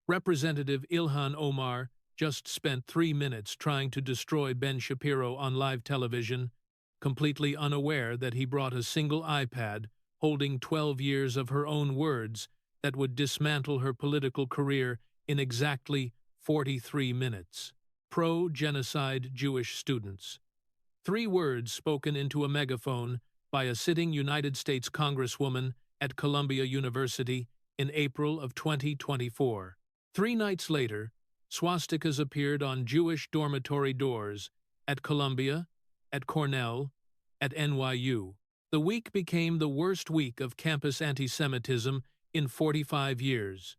Representative Ilhan Omar just spent 3 minutes trying to destroy Ben Shapiro on live television, completely unaware that he brought a single iPad holding 12 years of her own words that would dismantle her political career in exactly 43 minutes. Pro-genocide Jewish students. 3 words spoken into a megaphone by a sitting United States Congresswoman at Columbia University in April of 2024. 3 nights later, swastikas appeared on Jewish dormitory doors at Columbia, at Cornell, at NYU. The week became the worst week of campus antisemitism in 45 years.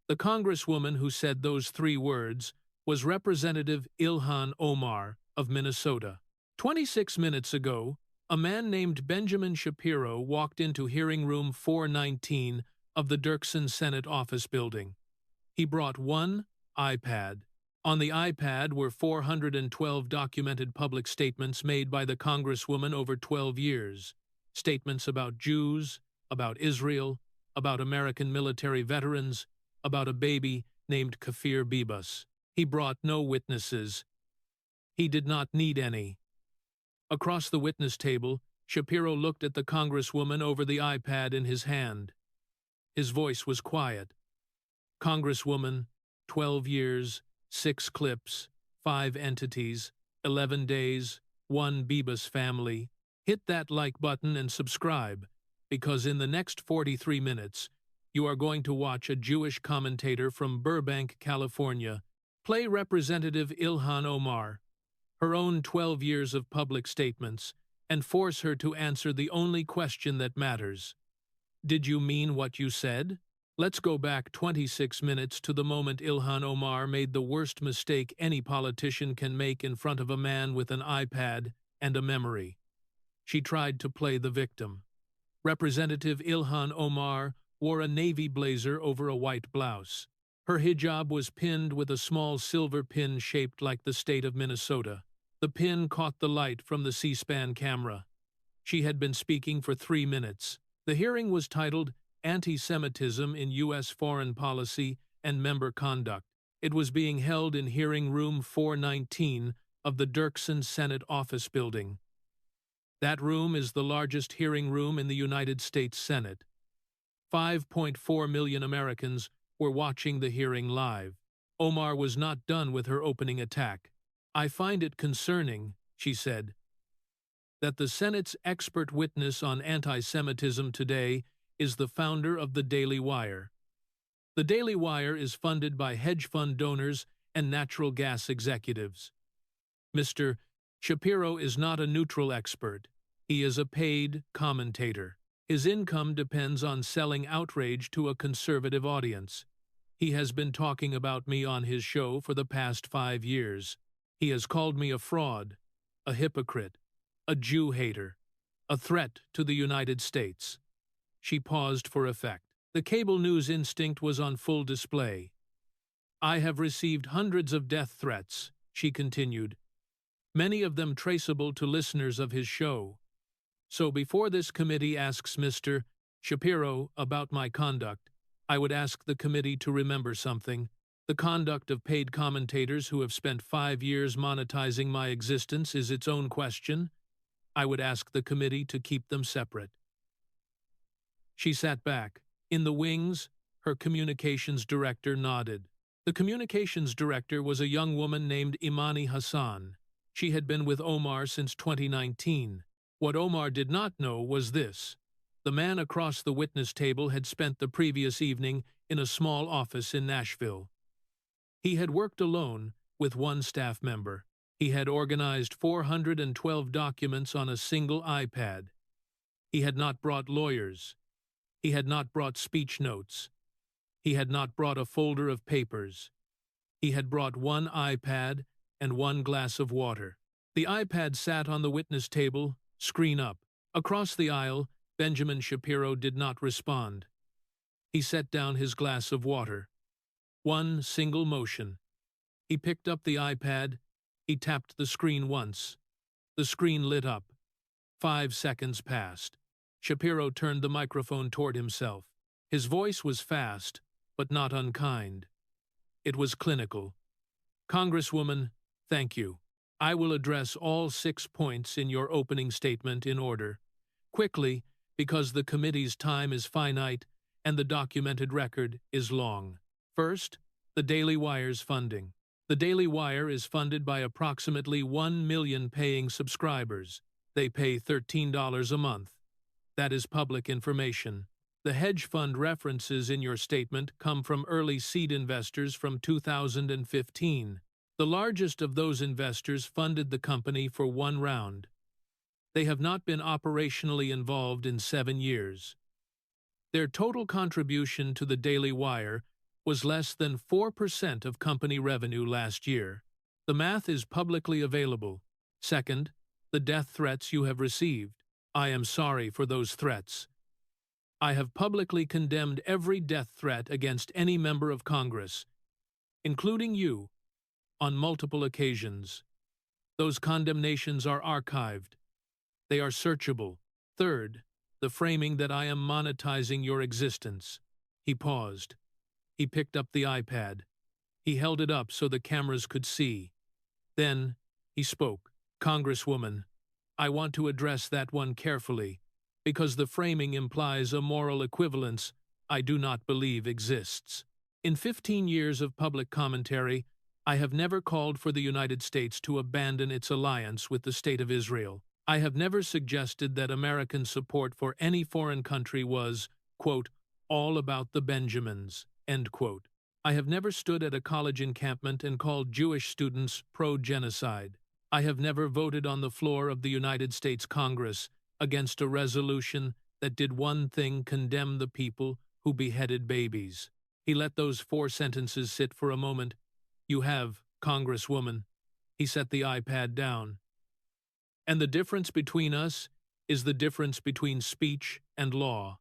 The congresswoman who said those 3 words was Representative Ilhan Omar of Minnesota. 26 minutes ago, a man named Benjamin Shapiro walked into hearing room 419 of the Dirksen Senate office building. He brought one iPad. On the iPad were 412 documented public statements made by the congresswoman over 12 years. Statements about Jews, about Israel, about American military veterans, about a baby named Kafir Bibbas. He brought no witnesses. He did not need any. Across the witness table, Shapiro looked at the congresswoman over the iPad in his hand. His voice was quiet. Congresswoman, 12 years, 6 clips, 5 entities, 11 days, 1 Bibbas family. Hit that like button and subscribe, because in the next 43 minutes, you are going to watch a Jewish commentator from Burbank, California, play Representative Ilhan Omar, her own 12 years of public statements, and force her to answer the only question that matters. Did you mean what you said? Let's go back 26 minutes to the moment Ilhan Omar made the worst mistake any politician can make in front of a man with an iPad and a memory. She tried to play the victim. Representative Ilhan Omar wore a navy blazer over a white blouse. Her hijab was pinned with a small silver pin shaped like the state of Minnesota. The pin caught the light from the C-SPAN camera. She had been speaking for 3 minutes. The hearing was titled Anti-Semitism in U.S. Foreign Policy and Member Conduct. It was being held in hearing room 419 of the Dirksen Senate office building. That room is the largest hearing room in the United States Senate. 5.4 million Americans were watching the hearing live. Omar was not done with her opening attack. I find it concerning, she said, that the Senate's expert witness on anti-Semitism today is the founder of the Daily Wire. The Daily Wire is funded by hedge fund donors and natural gas executives. Mr. Shapiro is not a neutral expert. He is a paid commentator. His income depends on selling outrage to a conservative audience. He has been talking about me on his show for the past 5 years. He has called me a fraud, a hypocrite, a Jew hater, a threat to the United States. She paused for effect. The cable news instinct was on full display. I have received hundreds of death threats, she continued, many of them traceable to listeners of his show. So before this committee asks Mr. Shapiro about my conduct, I would ask the committee to remember something. The conduct of paid commentators who have spent 5 years monetizing my existence is its own question. I would ask the committee to keep them separate. She sat back. In the wings, her communications director nodded. The communications director was a young woman named Imani Hassan. She had been with Omar since 2019. What Omar did not know was this. The man across the witness table had spent the previous evening in a small office in Nashville. He had worked alone with 1 staff member. He had organized 412 documents on a single iPad. He had not brought lawyers. He had not brought speech notes. He had not brought a folder of papers. He had brought 1 iPad and 1 glass of water. The iPad sat on the witness table, screen up. Across the aisle, Benjamin Shapiro did not respond. He set down his glass of water. 1 single motion. He picked up the iPad. He tapped the screen once. The screen lit up. 5 seconds passed. Shapiro turned the microphone toward himself. His voice was fast, but not unkind. It was clinical. Congresswoman, thank you. I will address all 6 points in your opening statement in order. Quickly, because the committee's time is finite and the documented record is long. First, the Daily Wire's funding. The Daily Wire is funded by approximately 1 million paying subscribers. They pay $13 a month. That is public information. The hedge fund references in your statement come from early seed investors from 2015. The largest of those investors funded the company for 1 round. They have not been operationally involved in 7 years. Their total contribution to the Daily Wire was less than 4% of company revenue last year. The math is publicly available. Second, the death threats you have received. I am sorry for those threats. I have publicly condemned every death threat against any member of Congress, including you, on multiple occasions. Those condemnations are archived. They are searchable. Third, the framing that I am monetizing your existence. He paused. He picked up the iPad. He held it up so the cameras could see. Then, he spoke. Congresswoman, I want to address that one carefully, because the framing implies a moral equivalence I do not believe exists. In 15 years of public commentary, I have never called for the United States to abandon its alliance with the State of Israel. I have never suggested that American support for any foreign country was, quote, all about the Benjamins, end quote. I have never stood at a college encampment and called Jewish students pro-genocide. I have never voted on the floor of the United States Congress against a resolution that did one thing: condemn the people who beheaded babies. He let those 4 sentences sit for a moment. You have, Congresswoman. He set the iPad down. And the difference between us is the difference between speech and law.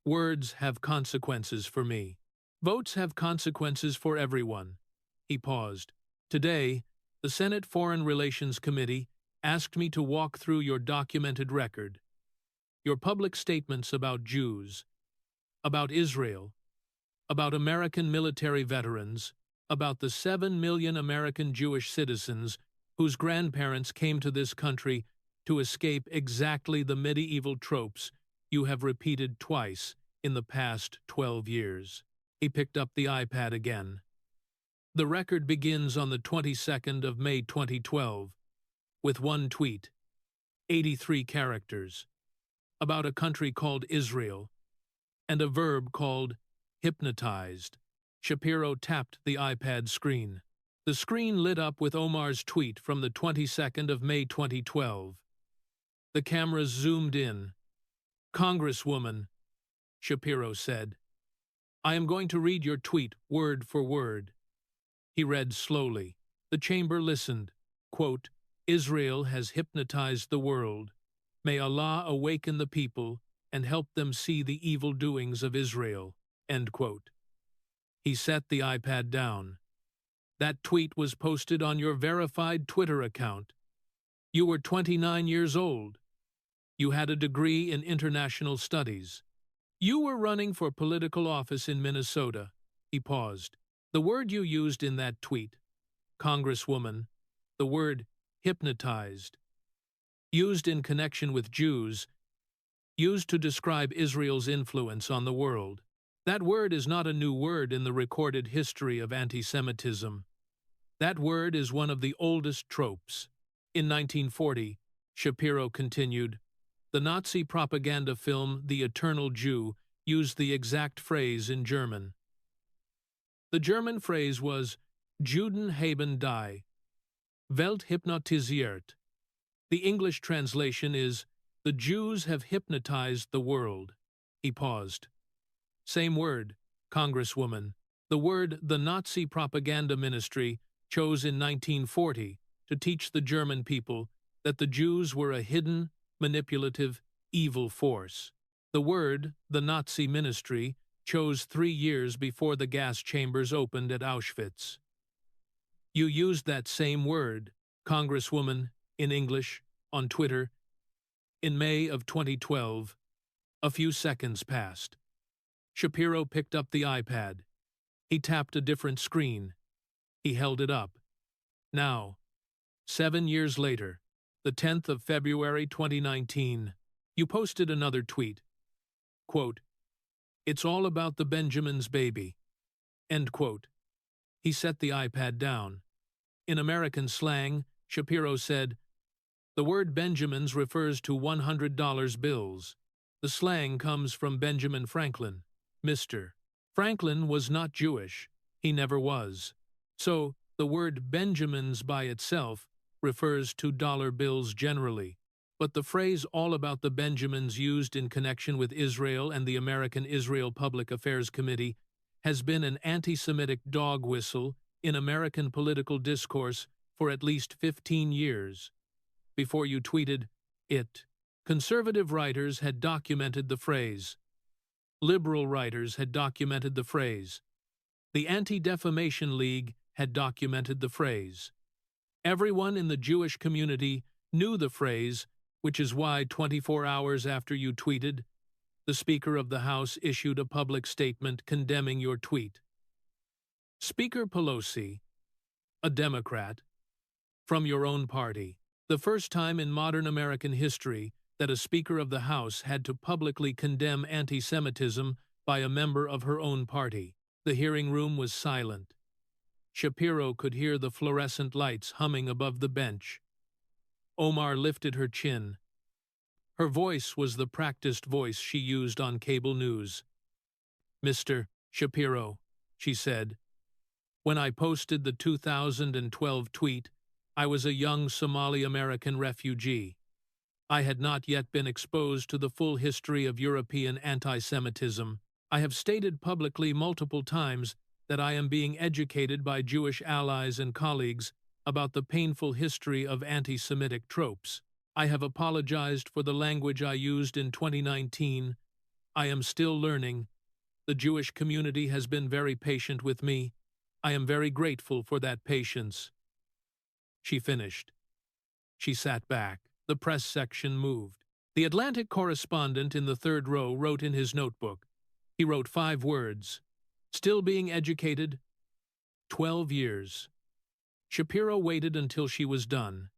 Words have consequences for me. Votes have consequences for everyone. He paused. Today, the Senate Foreign Relations Committee asked me to walk through your documented record, your public statements about Jews, about Israel, about American military veterans, about the 7 million American Jewish citizens whose grandparents came to this country to escape exactly the medieval tropes you have repeated twice in the past 12 years. He picked up the iPad again. The record begins on the 22nd of May 2012, with one tweet, 83 characters, about a country called Israel, and a verb called hypnotized. Shapiro tapped the iPad screen. The screen lit up with Omar's tweet from the 22nd of May 2012. The cameras zoomed in. Congresswoman, Shapiro said, I am going to read your tweet word for word. He read slowly. The chamber listened. Quote, Israel has hypnotized the world. May Allah awaken the people and help them see the evil doings of Israel. End quote. He set the iPad down. That tweet was posted on your verified Twitter account. You were 29 years old. You had a degree in international studies. You were running for political office in Minnesota. He paused. The word you used in that tweet, Congresswoman, the word hypnotized, used in connection with Jews, used to describe Israel's influence on the world. That word is not a new word in the recorded history of anti-Semitism. That word is one of the oldest tropes. In 1940, Shapiro continued, the Nazi propaganda film The Eternal Jew used the exact phrase in German. The German phrase was Juden haben die Welt hypnotisiert. The English translation is, the Jews have hypnotized the world. He paused. Same word, Congresswoman. The word the Nazi propaganda ministry chose in 1940 to teach the German people that the Jews were a hidden, manipulative, evil force. The word the Nazi ministry chose 3 years before the gas chambers opened at Auschwitz. You used that same word, Congresswoman, in English, on Twitter. In May of 2012, a few seconds passed. Shapiro picked up the iPad. He tapped a different screen. He held it up. Now, 7 years later, the 10th of February 2019, you posted another tweet. Quote, "It's all about the Benjamin's baby." End quote. He set the iPad down. In American slang, Shapiro said, "The word Benjamins refers to $100 bills. The slang comes from Benjamin Franklin, Mr. Franklin was not Jewish. He never was. So, the word Benjamins by itself refers to dollar bills generally. But the phrase all about the Benjamins used in connection with Israel and the American Israel Public Affairs Committee has been an anti-Semitic dog whistle in American political discourse for at least 15 years. Before you tweeted it, conservative writers had documented the phrase. Liberal writers had documented the phrase. The Anti-Defamation League had documented the phrase. Everyone in the Jewish community knew the phrase, which is why 24 hours after you tweeted, the Speaker of the House issued a public statement condemning your tweet. Speaker Pelosi, a Democrat, from your own party, the first time in modern American history that a Speaker of the House had to publicly condemn anti-Semitism by a member of her own party. The hearing room was silent. Shapiro could hear the fluorescent lights humming above the bench. Omar lifted her chin. Her voice was the practiced voice she used on cable news. "Mr. Shapiro," she said, "when I posted the 2012 tweet, I was a young Somali-American refugee. I had not yet been exposed to the full history of European anti-Semitism. I have stated publicly multiple times that I am being educated by Jewish allies and colleagues about the painful history of anti-Semitic tropes. I have apologized for the language I used in 2019. I am still learning. The Jewish community has been very patient with me. I am very grateful for that patience." She finished. She sat back. The press section moved. The Atlantic correspondent in the third row wrote in his notebook. He wrote 5 words. "Still being educated? 12 years." Shapiro waited until she was done.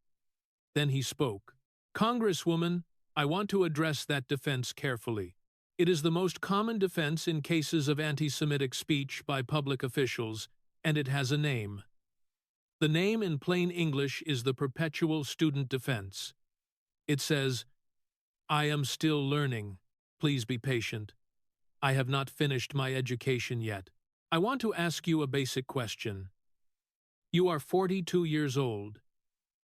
Then he spoke. "Congresswoman, I want to address that defense carefully. It is the most common defense in cases of anti-Semitic speech by public officials, and it has a name. The name in plain English is the perpetual student defense. It says, 'I am still learning. Please be patient. I have not finished my education yet. I want to ask you a basic question. You are 42 years old.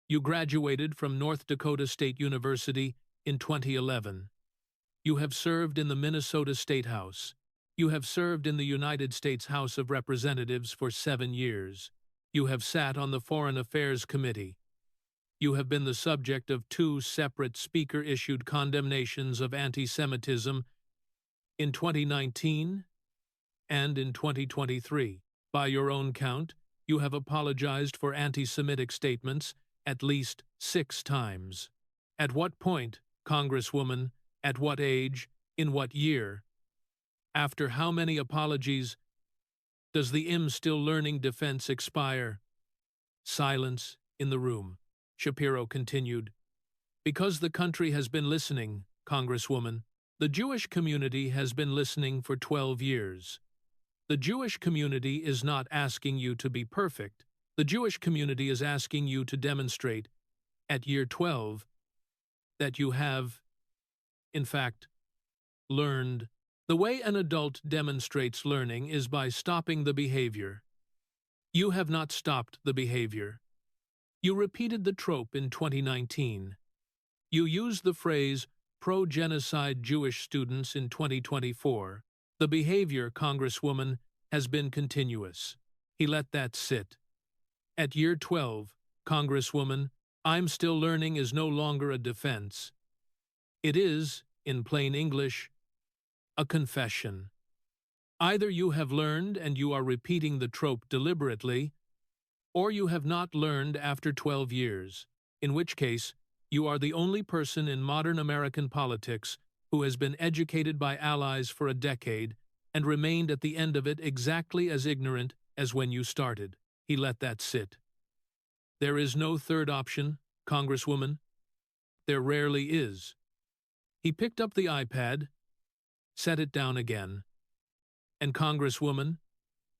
You graduated from North Dakota State University in 2011. You have served in the Minnesota State House. You have served in the United States House of Representatives for 7 years. You have sat on the Foreign Affairs Committee. You have been the subject of 2 separate Speaker-issued condemnations of anti-Semitism in 2019 and in 2023. By your own count, you have apologized for anti-Semitic statements at least 6 times. At what point, Congresswoman, at what age, in what year? After how many apologies does the "I'm still learning" defense expire?" Silence in the room. Shapiro continued, "Because the country has been listening, Congresswoman. The Jewish community has been listening for 12 years. The Jewish community is not asking you to be perfect. The Jewish community is asking you to demonstrate, at year 12, that you have, in fact, learned. The way an adult demonstrates learning is by stopping the behavior. You have not stopped the behavior. You repeated the trope in 2019. You used the phrase pro-genocide Jewish students in 2024. The behavior, Congresswoman, has been continuous. He let that sit. At year 12, Congresswoman, I'm still learning is no longer a defense. It is, in plain English, a confession. Either you have learned and you are repeating the trope deliberately, or you have not learned after 12 years, in which case you are the only person in modern American politics who has been educated by allies for a decade and remained at the end of it exactly as ignorant as when you started. He let that sit. There is no third option, Congresswoman. There rarely is. He picked up the iPad, set it down again. And Congresswoman,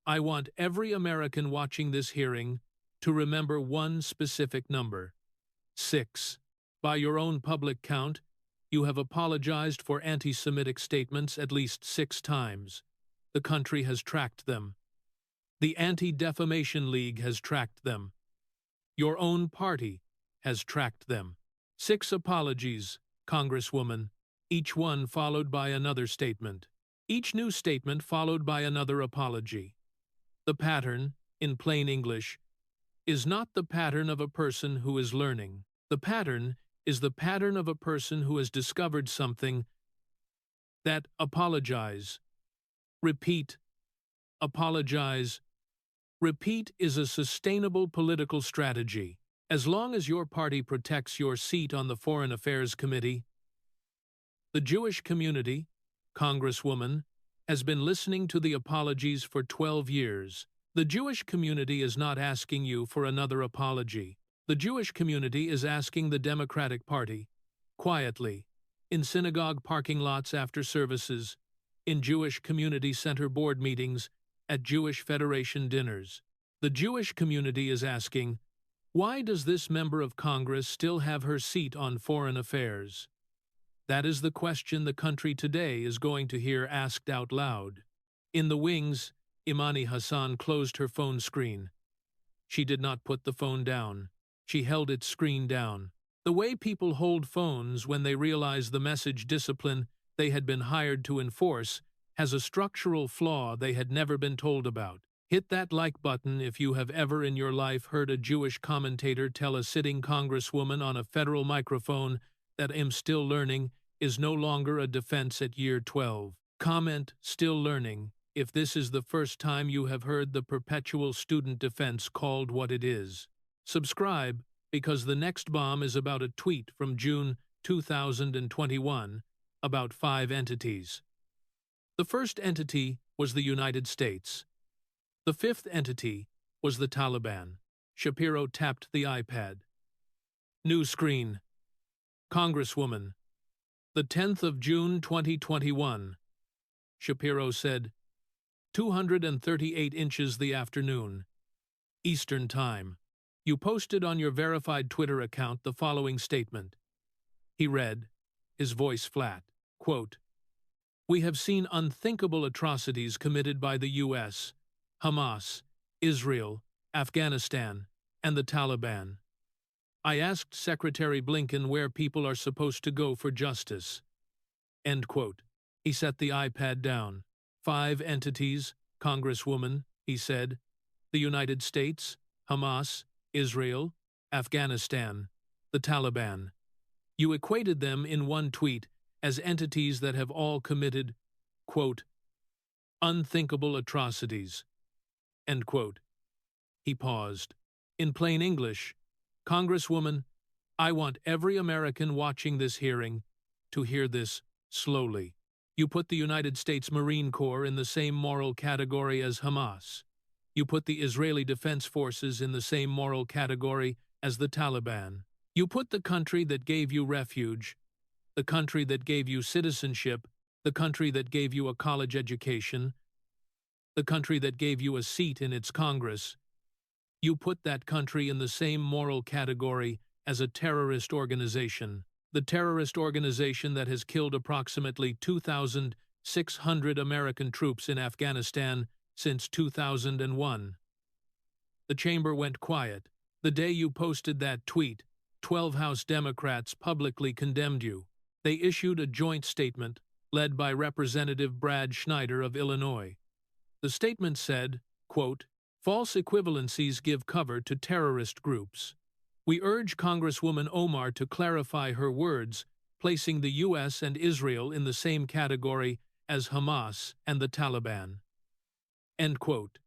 I want every American watching this hearing to remember one specific number: 6. By your own public count, you have apologized for anti-Semitic statements at least 6 times. The country has tracked them. The Anti-Defamation League has tracked them. Your own party has tracked them. 6 apologies, Congresswoman, each one followed by another statement. Each new statement followed by another apology. The pattern, in plain English, is not the pattern of a person who is learning. The pattern is the pattern of a person who has discovered something that apologize, repeat, apologize, repeat is a sustainable political strategy. As long as your party protects your seat on the Foreign Affairs Committee, the Jewish community, Congresswoman, has been listening to the apologies for 12 years. The Jewish community is not asking you for another apology. The Jewish community is asking the Democratic Party, quietly, in synagogue parking lots after services, in Jewish community center board meetings, at Jewish Federation dinners. The Jewish community is asking, why does this member of Congress still have her seat on Foreign Affairs? That is the question the country today is going to hear asked out loud. In the wings, Imani Hassan closed her phone screen. She did not put the phone down. She held its screen down. The way people hold phones when they realize the message discipline they had been hired to enforce has a structural flaw they had never been told about. Hit that like button if you have ever in your life heard a Jewish commentator tell a sitting congresswoman on a federal microphone that "I'm still learning" is no longer a defense at year 12. Comment "still learning" if this is the first time you have heard the perpetual student defense called what it is. Subscribe, because the next bomb is about a tweet from June 2021 about 5 entities. The first entity was the United States. The 5th entity was the Taliban. Shapiro tapped the iPad. New screen. Congresswoman. The 10th of June 2021. Shapiro said, 238 inches the afternoon. Eastern Time. You posted on your verified Twitter account the following statement. He read, his voice flat, quote, "We have seen unthinkable atrocities committed by the U.S., Hamas, Israel, Afghanistan, and the Taliban. I asked Secretary Blinken where people are supposed to go for justice." End quote. He set the iPad down. 5 entities, Congresswoman, he said. The United States, Hamas, Israel, Afghanistan, the Taliban. You equated them in one tweet as entities that have all committed, quote, unthinkable atrocities, end quote. He paused. In plain English, Congresswoman, I want every American watching this hearing to hear this slowly. You put the United States Marine Corps in the same moral category as Hamas. You put the Israeli Defense Forces in the same moral category as the Taliban. You put the country that gave you refuge, the country that gave you citizenship, the country that gave you a college education, the country that gave you a seat in its Congress. You put that country in the same moral category as a terrorist organization, the terrorist organization that has killed approximately 2,600 American troops in Afghanistan since 2001. The chamber went quiet. The day you posted that tweet, 12 House Democrats publicly condemned you. They issued a joint statement, led by Representative Brad Schneider of Illinois. The statement said, quote, false equivalencies give cover to terrorist groups. We urge Congresswoman Omar to clarify her words, placing the U.S. and Israel in the same category as Hamas and the Taliban. End quote.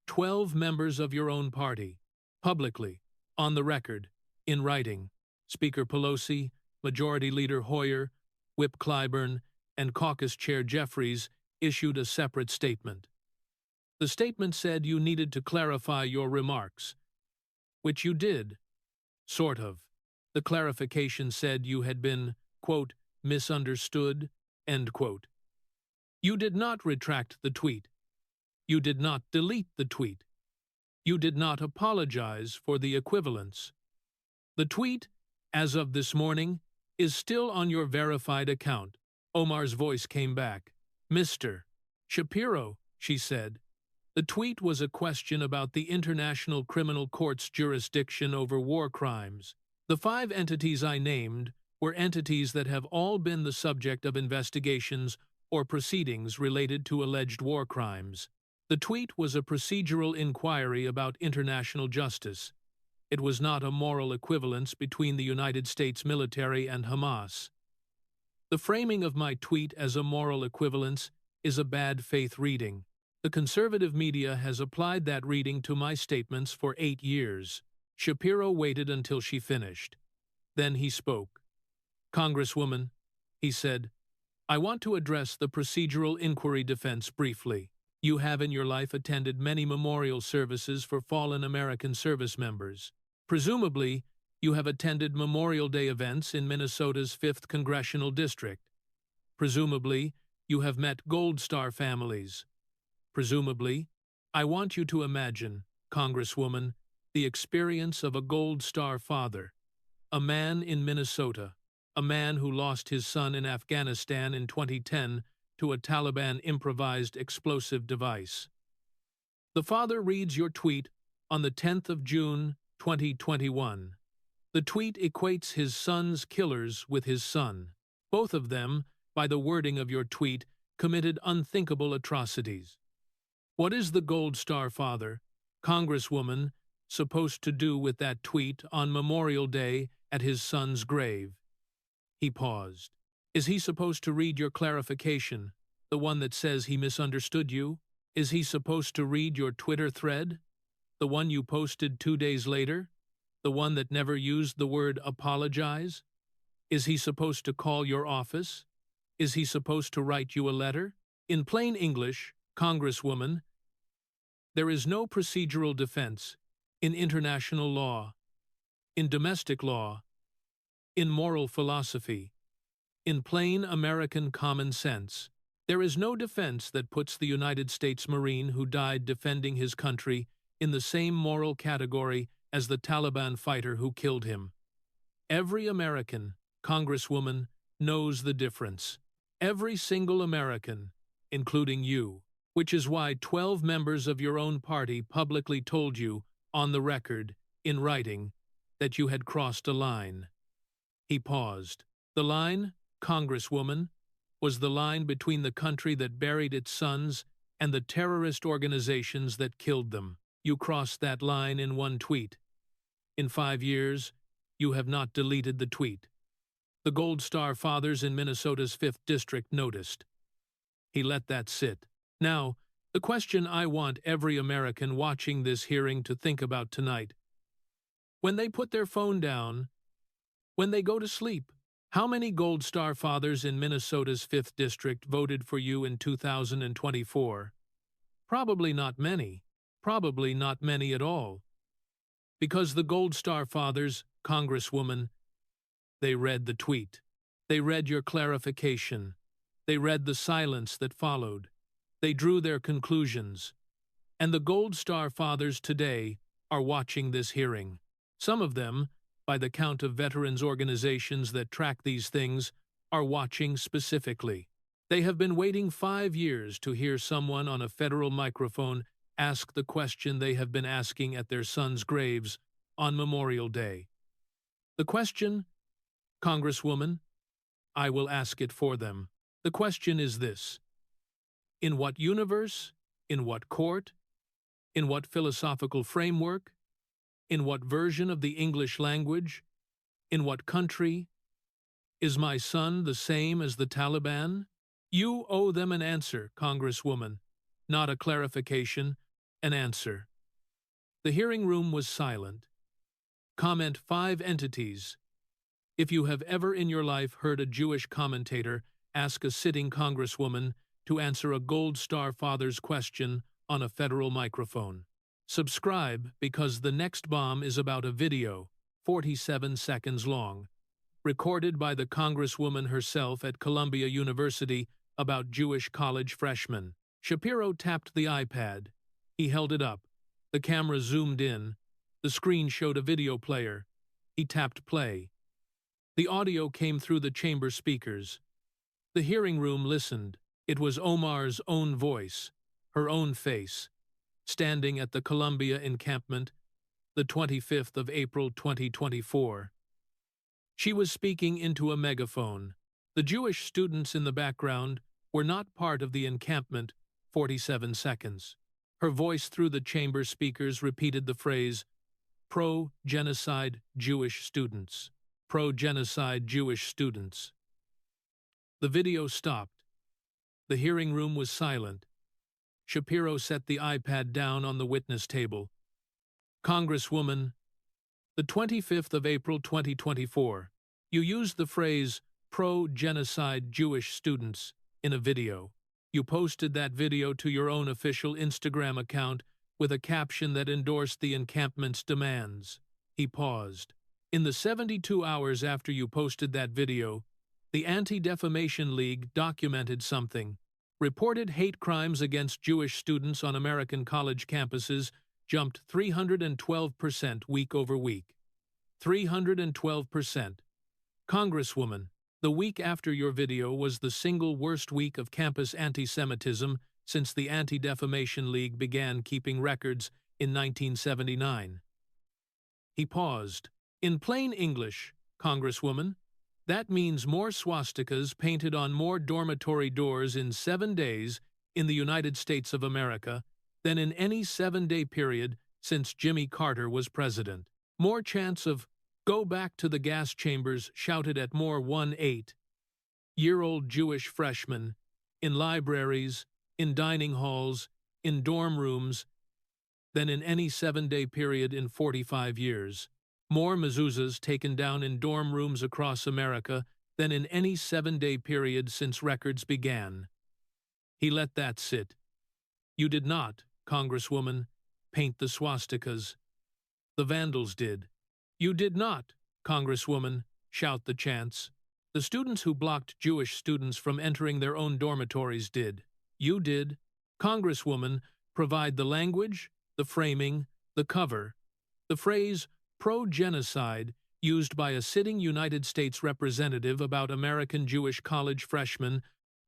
12 members of your own party, publicly, on the record, in writing, Speaker Pelosi, Majority Leader Hoyer, Whip Clyburn, and Caucus Chair Jeffries issued a separate statement. The statement said you needed to clarify your remarks, which you did, sort of. The clarification said you had been, quote, misunderstood, end quote. You did not retract the tweet. You did not delete the tweet. You did not apologize for the equivalence. The tweet, as of this morning, is still on your verified account. Omar's voice came back. Mr. Shapiro, she said. The tweet was a question about the International Criminal Court's jurisdiction over war crimes. The 5 entities I named were entities that have all been the subject of investigations or proceedings related to alleged war crimes. The tweet was a procedural inquiry about international justice. It was not a moral equivalence between the United States military and Hamas. The framing of my tweet as a moral equivalence is a bad faith reading. The conservative media has applied that reading to my statements for 8 years. Shapiro waited until she finished. Then he spoke. Congresswoman, he said, I want to address the procedural inquiry defense briefly. You have in your life attended many memorial services for fallen American service members. Presumably, you have attended Memorial Day events in Minnesota's 5th Congressional District. Presumably, you have met Gold Star families. Presumably, I want you to imagine, Congresswoman, the experience of a Gold Star father, a man in Minnesota, a man who lost his son in Afghanistan in 2010 to a Taliban improvised explosive device. The father reads your tweet on the 10th of June, 2021. The tweet equates his son's killers with his son. Both of them, by the wording of your tweet, committed unthinkable atrocities. What is the Gold Star father, Congresswoman, supposed to do with that tweet on Memorial Day at his son's grave? He paused. Is he supposed to read your clarification, the one that says he misunderstood you? Is he supposed to read your Twitter thread, the one you posted 2 days later, the one that never used the word apologize? Is he supposed to call your office? Is he supposed to write you a letter? In plain English, Congresswoman, there is no procedural defense in international law, in domestic law, in moral philosophy, in plain American common sense. There is no defense that puts the United States Marine who died defending his country in the same moral category as the Taliban fighter who killed him. Every American, Congresswoman, knows the difference. Every single American, including you, which is why 12 members of your own party publicly told you, on the record, in writing, that you had crossed a line. He paused. The line, Congresswoman, was the line between the country that buried its sons and the terrorist organizations that killed them. You crossed that line in one tweet. In 5 years, you have not deleted the tweet. The Gold Star fathers in Minnesota's 5th District noticed. He let that sit. Now, the question I want every American watching this hearing to think about tonight. When they put their phone down, when they go to sleep, how many Gold Star fathers in Minnesota's 5th District voted for you in 2024? Probably not many. Probably not many at all. Because the Gold Star fathers, Congresswoman, they read the tweet. They read your clarification. They read the silence that followed. They drew their conclusions. And the Gold Star fathers today are watching this hearing. Some of them, by the count of veterans organizations that track these things, are watching specifically. They have been waiting 5 years to hear someone on a federal microphone ask the question they have been asking at their sons' graves on Memorial Day. The question, Congresswoman, I will ask it for them. The question is this: in what universe, in what court, in what philosophical framework, in what version of the English language, in what country, is my son the same as the Taliban? You owe them an answer, Congresswoman, not a clarification, an answer. The hearing room was silent. Comment 5 entities. If you have ever in your life heard a Jewish commentator ask a sitting Congresswoman, to answer a Gold Star father's question on a federal microphone. Subscribe because the next bomb is about a video, 47 seconds long, recorded by the Congresswoman herself at Columbia University about Jewish college freshmen. Shapiro tapped the iPad. He held it up. The camera zoomed in. The screen showed a video player. He tapped play. The audio came through the chamber speakers. The hearing room listened. It was Omar's own voice, her own face, standing at the Columbia encampment, the 25th of April 2024. She was speaking into a megaphone. The Jewish students in the background were not part of the encampment, 47 seconds. Her voice through the chamber speakers repeated the phrase, pro-genocide Jewish students. Pro-genocide Jewish students. The video stopped. The hearing room was silent. Shapiro set the iPad down on the witness table. Congresswoman, the 25th of April 2024, you used the phrase pro-genocide Jewish students in a video. You posted that video to your own official Instagram account with a caption that endorsed the encampment's demands. He paused. In the 72 hours after you posted that video, the Anti-Defamation League documented something. Reported hate crimes against Jewish students on American college campuses jumped 312% week over week. 312%. Congresswoman, the week after your video was the single worst week of campus anti-Semitism since the Anti-Defamation League began keeping records in 1979. He paused. In plain English, Congresswoman, that means more swastikas painted on more dormitory doors in 7 days in the United States of America than in any 7-day period since Jimmy Carter was president. More chance of "go back to the gas chambers" shouted at more 1-8-year-old Jewish freshmen in libraries, in dining halls, in dorm rooms than in any 7-day period in 45 years. More mezuzahs taken down in dorm rooms across America than in any 7-day period since records began. He let that sit. You did not, Congresswoman, paint the swastikas. The vandals did. You did not, Congresswoman, shout the chants. The students who blocked Jewish students from entering their own dormitories did. You did. Congresswoman, provide the language, the framing, the cover. The phrase pro-genocide used by a sitting United States representative about American Jewish college freshmen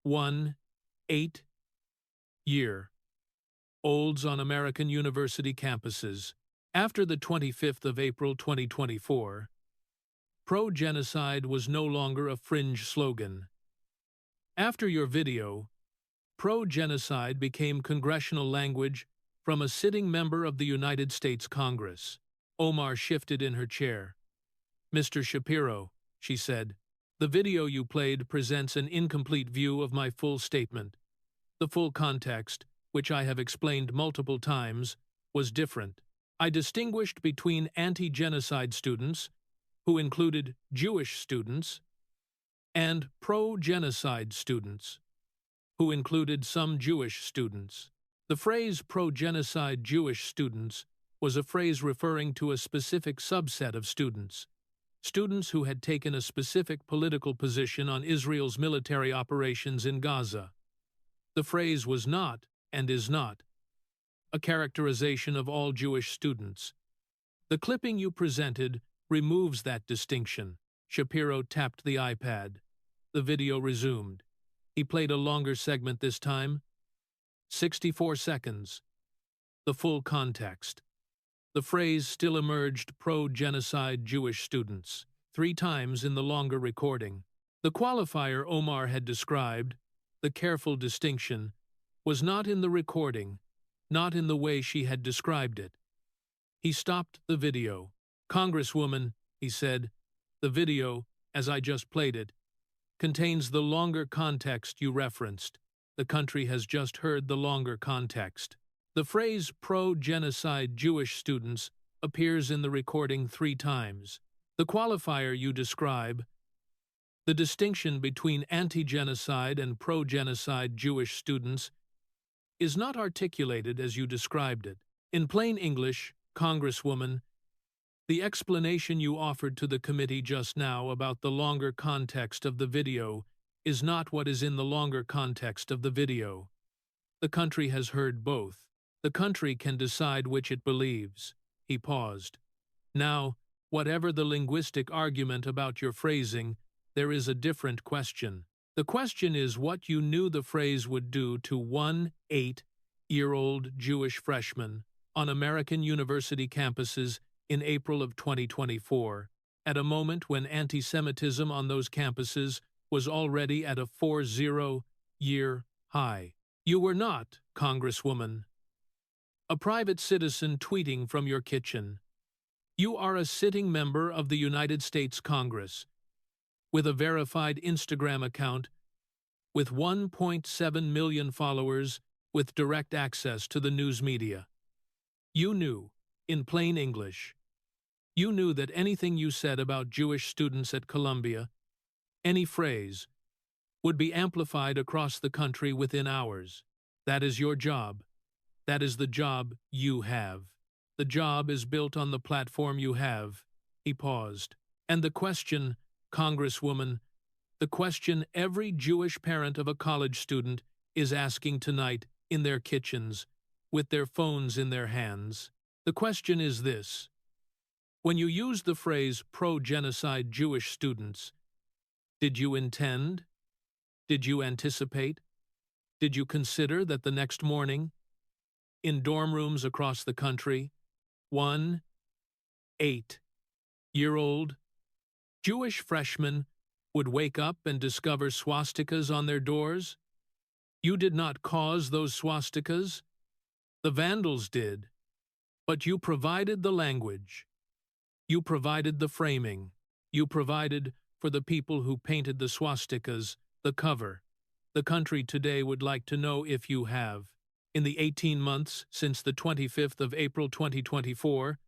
1-8-year-olds on American university campuses. After the 25th of April 2024, pro-genocide was no longer a fringe slogan. After your video, pro-genocide became congressional language from a sitting member of the United States Congress. Omar shifted in her chair. Mr. Shapiro, she said, the video you played presents an incomplete view of my full statement. The full context, which I have explained multiple times, was different. I distinguished between anti-genocide students, who included Jewish students, and pro-genocide students, who included some Jewish students. The phrase pro-genocide Jewish students was a phrase referring to a specific subset of students who had taken a specific political position on Israel's military operations in Gaza. The phrase was not, and is not, a characterization of all Jewish students. The clipping you presented removes that distinction. Shapiro tapped the iPad. The video resumed. He played a longer segment this time. 64 seconds. The full context. The phrase still emerged pro-genocide Jewish students 3 times in the longer recording. The qualifier Omar had described, the careful distinction, was not in the recording, not in the way she had described it. He stopped the video. Congresswoman, he said, the video, as I just played it, contains the longer context you referenced. The country has just heard the longer context. The phrase pro-genocide Jewish students appears in the recording 3 times. The qualifier you describe, The distinction between anti-genocide and pro-genocide Jewish students is not articulated as you described it. In plain English, Congresswoman, the explanation you offered to the committee just now about the longer context of the video is not what is in the longer context of the video. The country has heard both. The country can decide which it believes. He paused. Now, whatever the linguistic argument about your phrasing, there is a different question. The question is what you knew the phrase would do to one 8-year-old Jewish freshman on American university campuses in April of 2024, at a moment when anti-Semitism on those campuses was already at a 40-year high. You were not, Congresswoman, a private citizen tweeting from your kitchen. You are a sitting member of the United States Congress, with a verified Instagram account, with 1.7 million followers, with direct access to the news media. You knew, in plain English, you knew that anything you said about Jewish students at Columbia, any phrase, would be amplified across the country within hours. That is your job. That is the job you have. The job is built on the platform you have. He paused. And the question, Congresswoman, the question every Jewish parent of a college student is asking tonight in their kitchens, with their phones in their hands. The question is this. When you use the phrase pro-genocide Jewish students, did you intend? Did you anticipate? Did you consider that the next morning, in dorm rooms across the country, one 8-year-old Jewish freshman would wake up and discover swastikas on their doors? You did not cause those swastikas. The vandals did. But you provided the language. You provided the framing. You provided, for the people who painted the swastikas, the cover. The country today would like to know if you have, in the 18 months since the 25th of April 2024,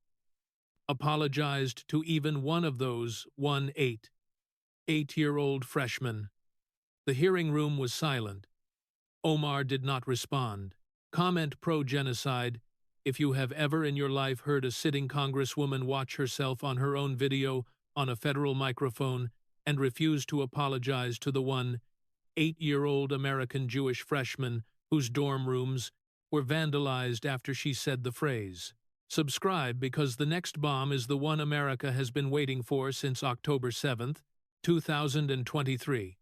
apologized to even one of those 8-year-old freshmen. The hearing room was silent. Omar did not respond. Comment pro-genocide. If you have ever in your life heard a sitting congresswoman watch herself on her own video on a federal microphone and refuse to apologize to the 8-year-old American Jewish freshman whose dorm rooms were vandalized after she said the phrase. Subscribe because the next bomb is the one America has been waiting for since October 7th, 2023.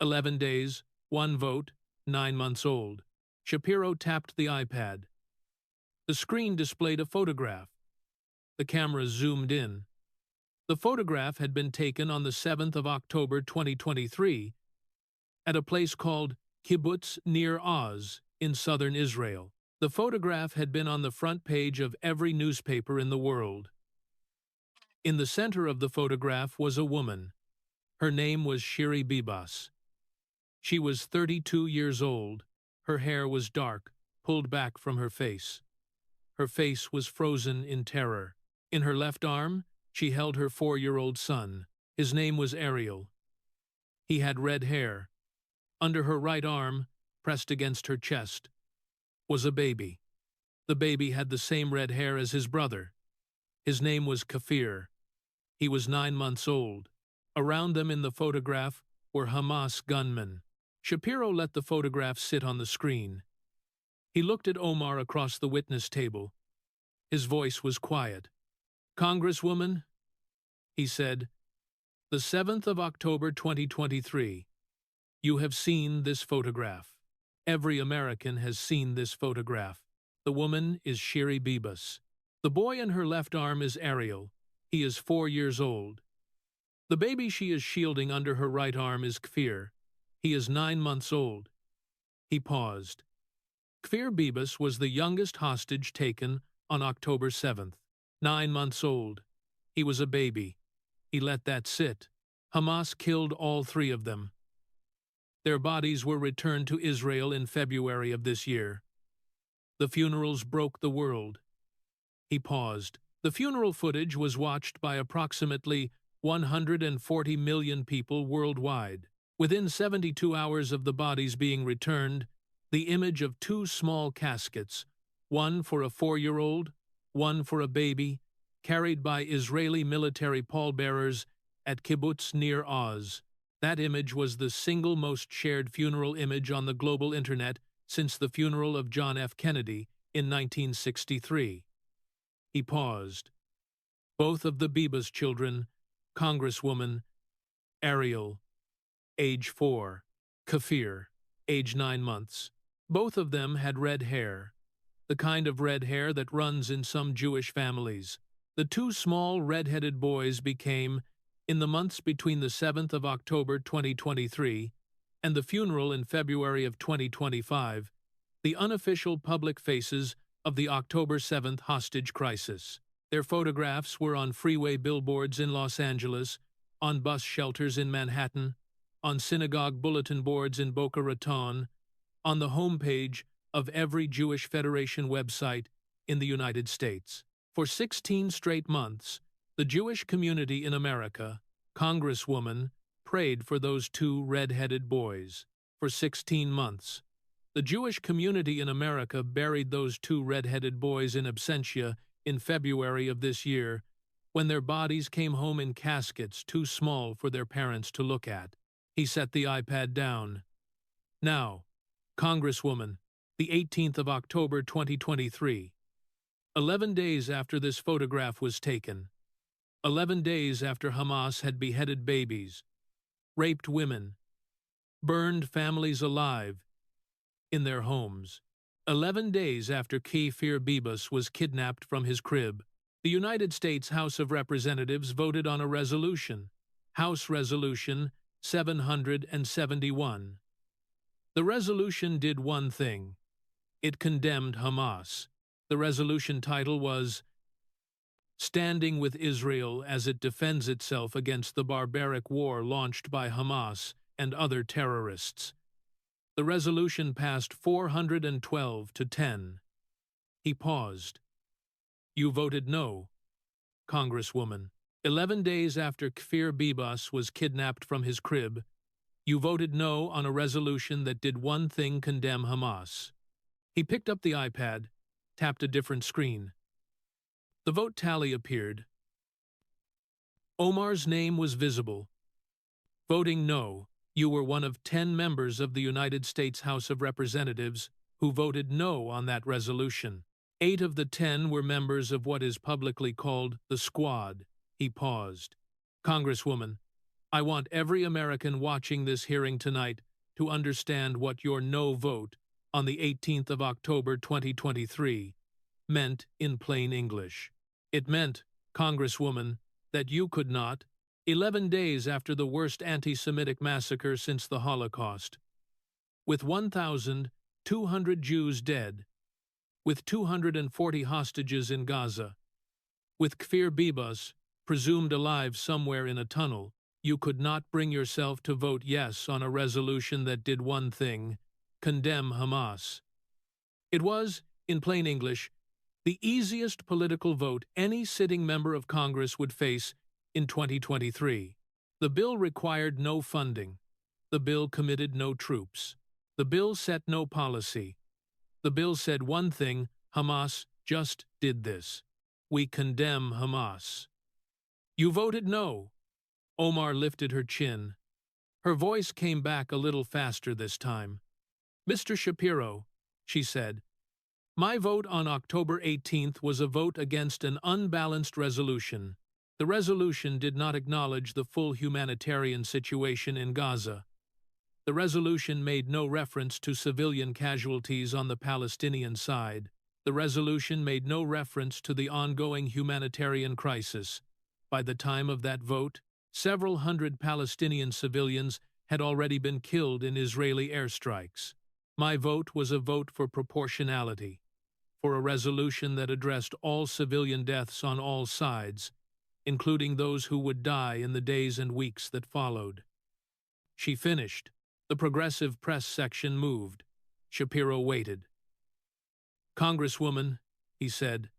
11 days, 1 vote, 9 months old. Shapiro tapped the iPad. The screen displayed a photograph. The camera zoomed in. The photograph had been taken on the 7th of October 2023 at a place called Kibbutz near Oz in southern Israel. The photograph had been on the front page of every newspaper in the world. In the center of the photograph was a woman. Her name was Bibbas. She was 32 years old. Her hair was dark, pulled back from her face. Her face was frozen in terror. In her left arm, she held her 4-year-old son. His name was Ariel. He had red hair. Under her right arm, pressed against her chest, was a baby. The baby had the same red hair as his brother. His name was Kafir. He was 9 months old. Around them in the photograph were Hamas gunmen. Shapiro let the photograph sit on the screen. He looked at Omar across the witness table. His voice was quiet. Congresswoman, he said, the 7th of October 2023. You have seen this photograph. Every American has seen this photograph. The woman is Bibbas. The boy in her left arm is Ariel. He is 4 years old. The baby she is shielding under her right arm is Kfir. He is 9 months old. He paused. Kfir Bibbas was the youngest hostage taken on October 7th. 9 months old. He was a baby. He let that sit. Hamas killed all 3 of them. Their bodies were returned to Israel in February of this year. The funerals broke the world. He paused. The funeral footage was watched by approximately 140 million people worldwide. Within 72 hours of the bodies being returned, the image of two small caskets, one for a 4-year-old, one for a baby, carried by Israeli military pallbearers at kibbutz near Oz. That image was the single most shared funeral image on the global internet since the funeral of John F. Kennedy in 1963. He paused. Both of the Bibbas children, Congresswoman Ariel, age 4, Kafir, age 9 months. Both of them had red hair, the kind of red hair that runs in some Jewish families. The two small red-headed boys became, in the months between the 7th of October 2023 and the funeral in February of 2025, the unofficial public faces of the October 7th hostage crisis. Their photographs were on freeway billboards in Los Angeles, on bus shelters in Manhattan, on synagogue bulletin boards in Boca Raton, on the homepage of every Jewish Federation website in the United States. For 16 straight months, the Jewish community in America, Congresswoman, prayed for those two red-headed boys. For 16 months, the Jewish community in America buried those two red-headed boys in absentia in February of this year, when their bodies came home in caskets too small for their parents to look at. He set the iPad down. Now, Congresswoman, the 18th of October 2023. 11 days after this photograph was taken. 11 days after Hamas had beheaded babies, raped women, burned families alive in their homes. 11 days after Kfir Bibbas was kidnapped from his crib, the United States House of Representatives voted on a resolution, House Resolution 771. The resolution did one thing. It condemned Hamas. The resolution title was Standing with Israel as it defends itself against the barbaric war launched by Hamas and other terrorists. The resolution passed 412 to 10. He paused. You voted no, Congresswoman. 11 days after Kfir Bibbas was kidnapped from his crib, you voted no on a resolution that did one thing: condemn Hamas. He picked up the iPad, tapped a different screen. The vote tally appeared. Omar's name was visible. Voting no, you were one of 10 members of the United States House of Representatives who voted no on that resolution. 8 of the 10 were members of what is publicly called the Squad. He paused. Congresswoman, I want every American watching this hearing tonight to understand what your no vote on the 18th of October 2023 meant in plain English. It meant, Congresswoman, that you could not, 11 days after the worst anti-Semitic massacre since the Holocaust, with 1,200 Jews dead, with 240 hostages in Gaza, with Kfir Bibbas presumed alive somewhere in a tunnel, you could not bring yourself to vote yes on a resolution that did one thing: condemn Hamas. It was, in plain English, the easiest political vote any sitting member of Congress would face in 2023. The bill required no funding. The bill committed no troops. The bill set no policy. The bill said one thing: Hamas just did this. We condemn Hamas. You voted no. Omar lifted her chin. Her voice came back a little faster this time. Mr. Shapiro, she said, my vote on October 18th was a vote against an unbalanced resolution. The resolution did not acknowledge the full humanitarian situation in Gaza. The resolution made no reference to civilian casualties on the Palestinian side. The resolution made no reference to the ongoing humanitarian crisis. By the time of that vote, several hundred Palestinian civilians had already been killed in Israeli airstrikes. My vote was a vote for proportionality, for a resolution that addressed all civilian deaths on all sides, including those who would die in the days and weeks that followed. She finished. The progressive press section moved. Shapiro waited. Congresswoman, he said,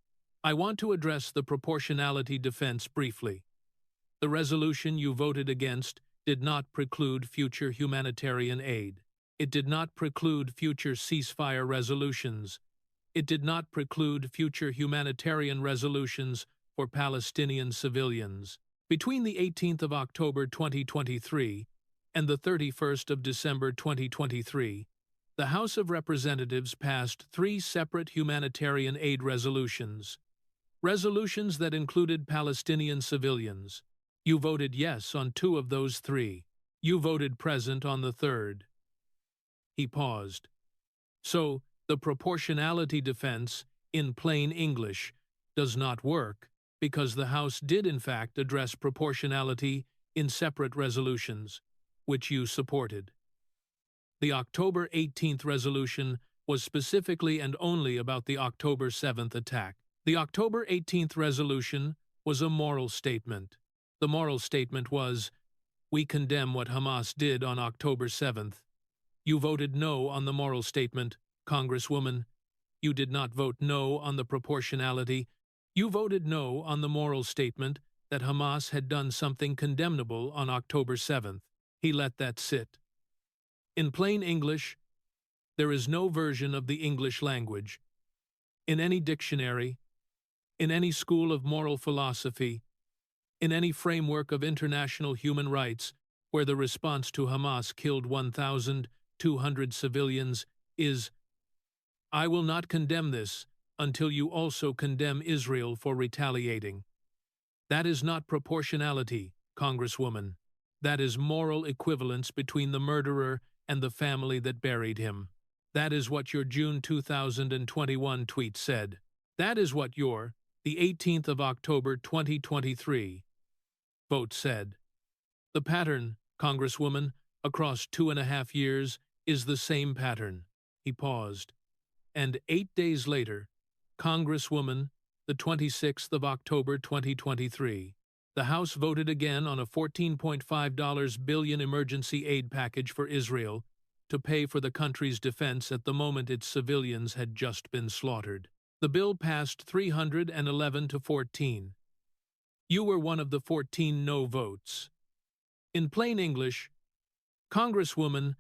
I want to address the proportionality defense briefly. The resolution you voted against did not preclude future humanitarian aid. It did not preclude future ceasefire resolutions. It did not preclude future humanitarian resolutions for Palestinian civilians. Between the 18th of October 2023 and the 31st of December 2023, the House of Representatives passed 3 separate humanitarian aid resolutions. Resolutions that included Palestinian civilians. You voted yes on 2 of those 3. You voted present on the 3rd. He paused. So, the proportionality defense, in plain English, does not work, because the House did in fact address proportionality in separate resolutions, which you supported. The October 18th resolution was specifically and only about the October 7th attack. The October 18th resolution was a moral statement. The moral statement was, we condemn what Hamas did on October 7th. You voted no on the moral statement, Congresswoman. You did not vote no on the proportionality. You voted no on the moral statement that Hamas had done something condemnable on October 7th. He let that sit. In plain English, there is no version of the English language, in any dictionary, in any school of moral philosophy, in any framework of international human rights, where the response to Hamas killed 1,200 civilians is, I will not condemn this until you also condemn Israel for retaliating. That is not proportionality, Congresswoman. That is moral equivalence between the murderer and the family that buried him. That is what your June 2021 tweet said. That is what your, the 18th of October 2023, vote said. The pattern, Congresswoman, across 2.5 years is the same pattern. He paused. And 8 days later, Congresswoman, the 26th of October 2023, the House voted again on a $14.5 billion emergency aid package for Israel to pay for the country's defense at the moment its civilians had just been slaughtered. The bill passed 311 to 14. You were one of the 14 no votes. In plain English, Congresswoman,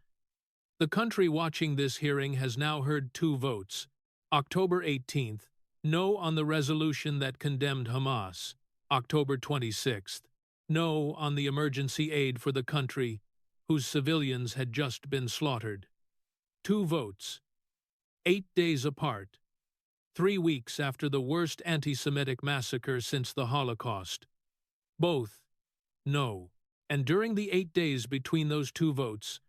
the country watching this hearing has now heard 2 votes. October 18th, no on the resolution that condemned Hamas. October 26th, no on the emergency aid for the country whose civilians had just been slaughtered. 2 votes, 8 days apart, 3 weeks after the worst antisemitic massacre since the Holocaust. Both, no. And during the 8 days between those 2 votes,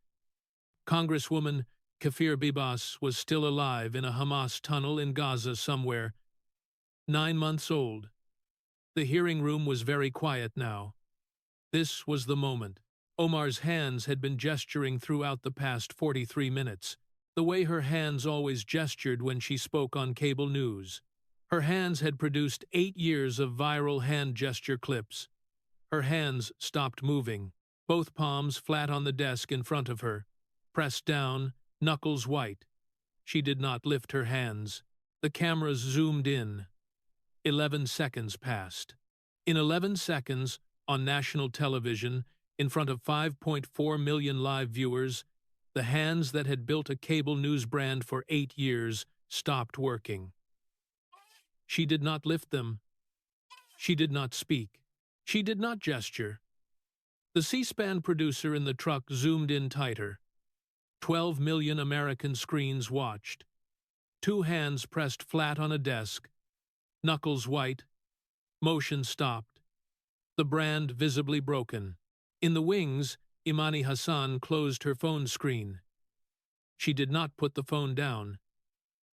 Congresswoman Bibbas was still alive in a Hamas tunnel in Gaza somewhere, 9 months old. The hearing room was very quiet now. This was the moment. Omar's hands had been gesturing throughout the past 43 minutes, the way her hands always gestured when she spoke on cable news. Her hands had produced 8 years of viral hand gesture clips. Her hands stopped moving, both palms flat on the desk in front of her, pressed down, knuckles white. She did not lift her hands. The cameras zoomed in. 11 seconds passed. In 11 seconds, on national television, in front of 5.4 million live viewers, the hands that had built a cable news brand for 8 years stopped working. She did not lift them. She did not speak. She did not gesture. The C-SPAN producer in the truck zoomed in tighter. 12 million American screens watched. 2 hands pressed flat on a desk. Knuckles white. Motion stopped. The brand visibly broken. In the wings, Imani Hassan closed her phone screen. She did not put the phone down.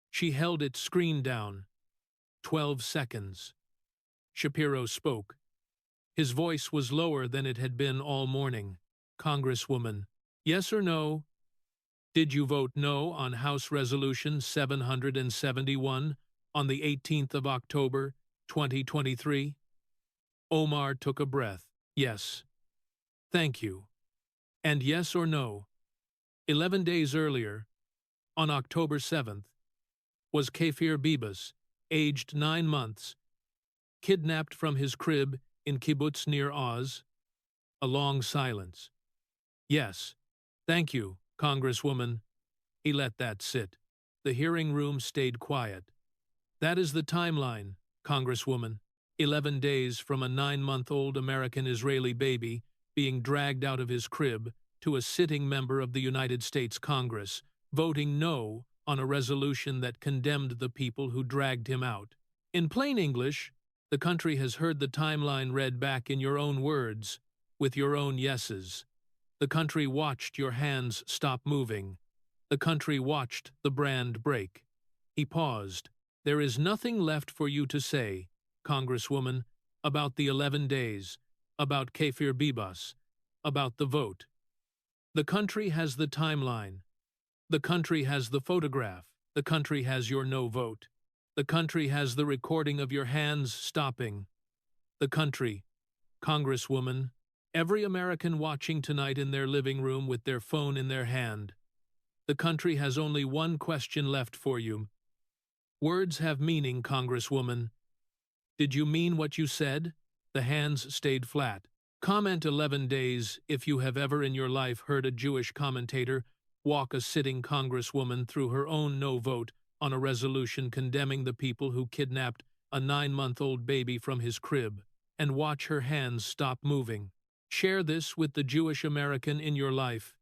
She held its screen down. 12 seconds. Shapiro spoke. His voice was lower than it had been all morning. Congresswoman, yes or no? Did you vote no on House Resolution 771 on the 18th of October, 2023? Omar took a breath. Yes. Thank you. And yes or no? 11 days earlier, on October 7th, was Bibbas, aged 9 months, kidnapped from his crib in kibbutz near Oz. A long silence. Yes. Thank you, Congresswoman. He let that sit. The hearing room stayed quiet. That is the timeline, Congresswoman. 11 days from a 9-month-old American-Israeli baby being dragged out of his crib to a sitting member of the United States Congress, voting no on a resolution that condemned the people who dragged him out. In plain English, the country has heard the timeline read back in your own words, with your own yeses. The country watched your hands stop moving. The country watched the brand break. He paused. There is nothing left for you to say, Congresswoman, about the 11 days, about Kafir Bibbas, about the vote. The country has the timeline. The country has the photograph. The country has your no vote. The country has the recording of your hands stopping. The country, Congresswoman, every American watching tonight in their living room with their phone in their hand. The country has only one question left for you. Words have meaning, Congresswoman. Did you mean what you said? The hands stayed flat. Comment 11 days if you have ever in your life heard a Jewish commentator walk a sitting Congresswoman through her own no vote on a resolution condemning the people who kidnapped a 9-month-old baby from his crib, and watch her hands stop moving. Share this with the Jewish American in your life,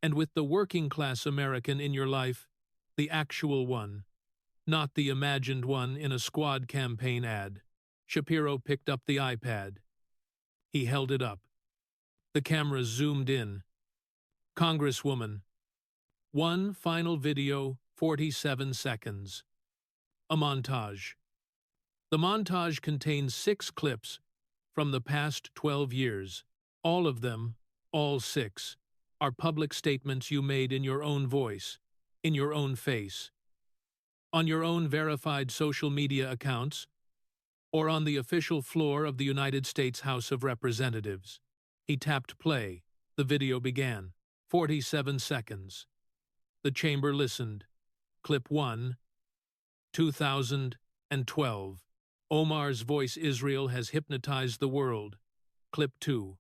and with the working-class American in your life, the actual one, not the imagined one in a squad campaign ad. Shapiro picked up the iPad. He held it up. The camera zoomed in. Congresswoman. One final video, 47 seconds. A montage. The montage contains 6 clips from the past 12 years. All of them, all 6, are public statements you made in your own voice, in your own face, on your own verified social media accounts, or on the official floor of the United States House of Representatives. He tapped play. The video began. 47 seconds. The chamber listened. Clip 1, 2012. Omar's voice Israel has hypnotized the world. Clip 2,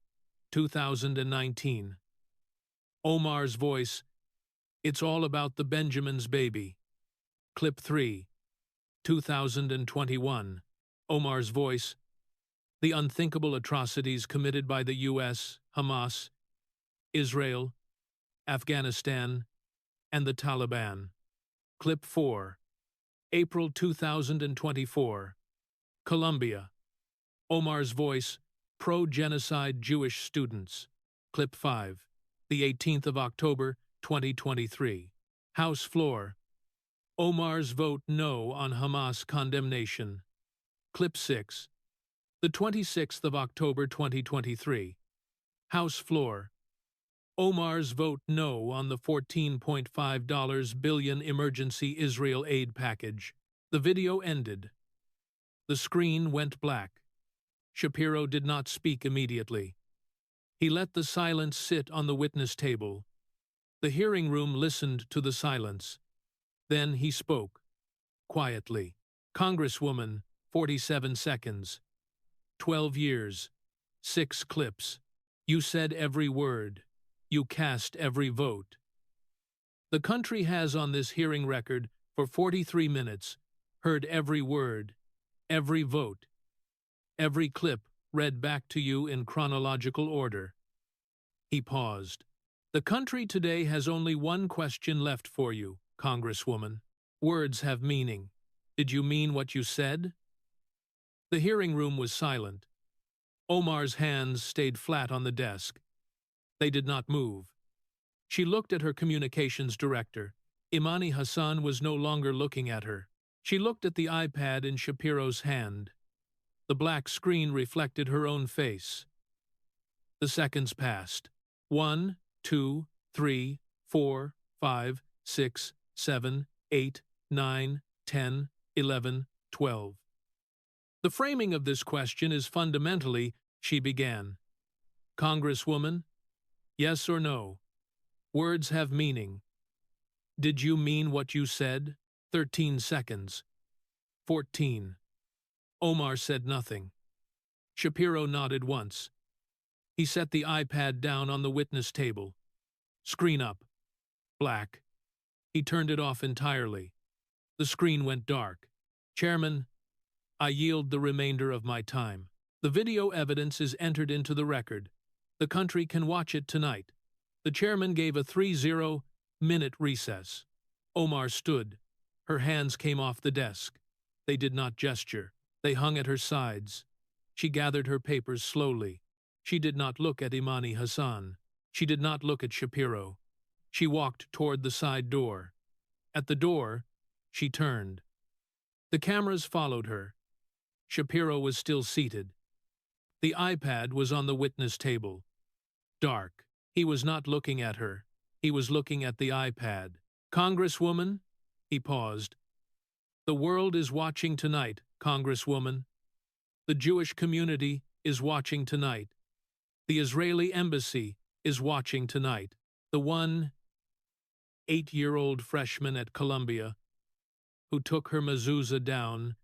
2019. Omar's voice, it's all about the Benjamin's baby. Clip 3, 2021. Omar's voice, the unthinkable atrocities committed by the U.S., Hamas, Israel, Afghanistan, and the Taliban. Clip 4, April 2024. Colombia. Omar's voice, pro-genocide Jewish students. Clip 5, the 18th of October, 2023. House floor. Omar's vote no on Hamas condemnation. Clip 6, the 26th of October 2023. House floor. Omar's vote no on the $14.5 billion emergency Israel aid package. The video ended. The screen went black. Shapiro did not speak immediately. He let the silence sit on the witness table. The hearing room listened to the silence. Then he spoke, quietly. Congresswoman, 47 seconds. 12 years. 6 clips. You said every word. You cast every vote. The country has on this hearing record for 43 minutes heard every word, every vote, every clip read back to you in chronological order. He paused. The country today has only one question left for you, Congresswoman. Words have meaning. Did you mean what you said? The hearing room was silent. Omar's hands stayed flat on the desk. They did not move. She looked at her communications director. Imani Hassan was no longer looking at her. She looked at the iPad in Shapiro's hand. The black screen reflected her own face. The seconds passed. 1, 2, 3, 4, 5, 6, 7, 8, 9, 10, 11, 12. The framing of this question is fundamentally, she began. Congresswoman, yes or no? Words have meaning. Did you mean what you said? 13 seconds. 14. Omar said nothing. Shapiro nodded once. He set the iPad down on the witness table. Screen up. Black. He turned it off entirely. The screen went dark. Chairman, I yield the remainder of my time. The video evidence is entered into the record. The country can watch it tonight. The chairman gave a 30-minute recess. Omar stood. Her hands came off the desk. They did not gesture. They hung at her sides. She gathered her papers slowly. She did not look at Imani Hassan. She did not look at Shapiro. She walked toward the side door. At the door, she turned. The cameras followed her. Shapiro was still seated. The iPad was on the witness table. Dark. He was not looking at her. He was looking at the iPad. Congresswoman? He paused. The world is watching tonight, Congresswoman. The Jewish community is watching tonight. The Israeli embassy is watching tonight. The 8-year-old freshman at Columbia, who took her mezuzah down,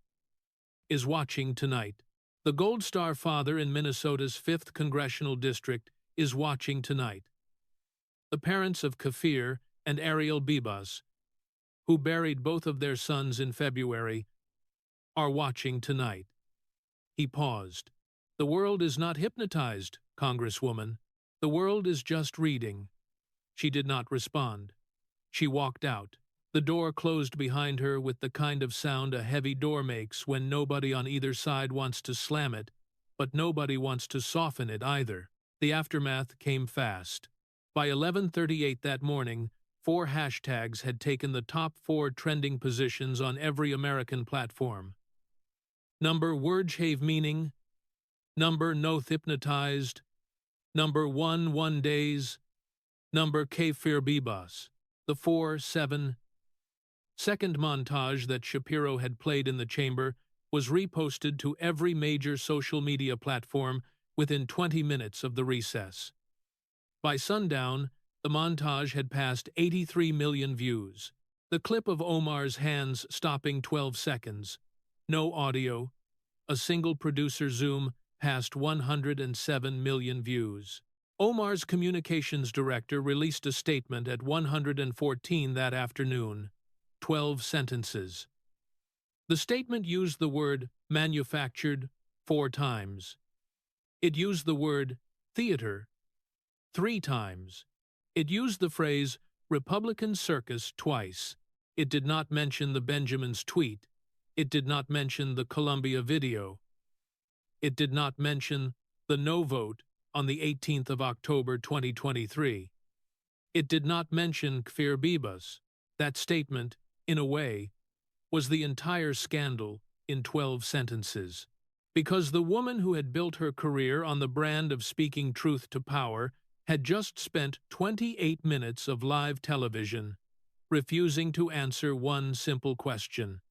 is watching tonight. The Gold Star father in Minnesota's 5th Congressional District is watching tonight. The parents of Kafir and Ariel Bibbas, who buried both of their sons in February, are watching tonight. He paused. The world is not hypnotized, Congresswoman. The world is just reading. She did not respond. She walked out. The door closed behind her with the kind of sound a heavy door makes when nobody on either side wants to slam it, but nobody wants to soften it either. The aftermath came fast. By 11:38 that morning, 4 hashtags had taken the top 4 trending positions on every American platform. Number Word Have Meaning, Number No Hypnotized, Number 1 Days, Number Kafir Bibbas. The 4-7-second montage that Shapiro had played in the chamber was reposted to every major social media platform within 20 minutes of the recess. By sundown, the montage had passed 83 million views. The clip of Omar's hands stopping 12 seconds. No audio. A single producer zoom passed 107 million views. Omar's communications director released a statement at 114 that afternoon. 12 sentences. The statement used the word manufactured 4 times. It used the word theater 3 times. It used the phrase Republican circus twice. It did not mention the Benjamin's tweet. It did not mention the Columbia video. It did not mention the no vote on the 18th of October 2023. It did not mention Kfir Bibbas. That statement, in a way, was the entire scandal in 12 sentences. Because the woman who had built her career on the brand of speaking truth to power had just spent 28 minutes of live television refusing to answer one simple question.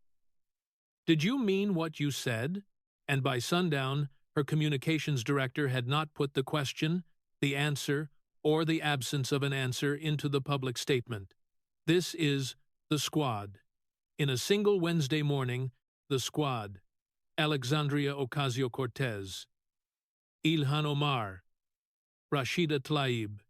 Did you mean what you said? And by sundown, her communications director had not put the question, the answer, or the absence of an answer into the public statement. This is the Squad. In a single Wednesday morning, the Squad. Alexandria Ocasio-Cortez, Ilhan Omar, Rashida Tlaib,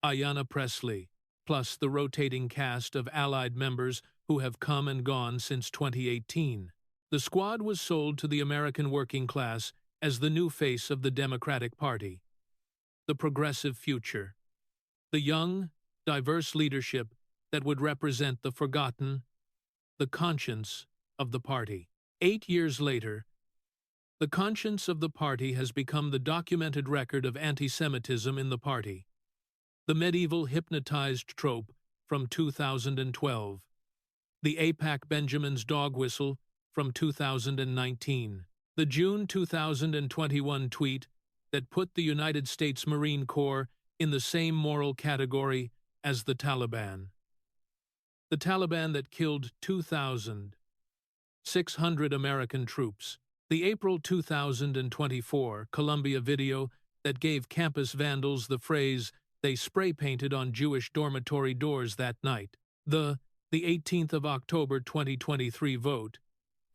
Ayanna Pressley, plus the rotating cast of allied members who have come and gone since 2018. The Squad was sold to the American working class as the new face of the Democratic Party, the progressive future, the young, diverse leadership that would represent the forgotten, the conscience of the party. 8 years later, the conscience of the party has become the documented record of anti-Semitism in the party, the medieval hypnotized trope from 2012, the AIPAC Benjamin's dog whistle from 2019, the June 2021 tweet that put the United States Marine Corps in the same moral category as the Taliban. The Taliban that killed 2,600 American troops. The April 2024 Columbia video that gave campus vandals the phrase they spray-painted on Jewish dormitory doors that night. The 18th of October 2023 vote,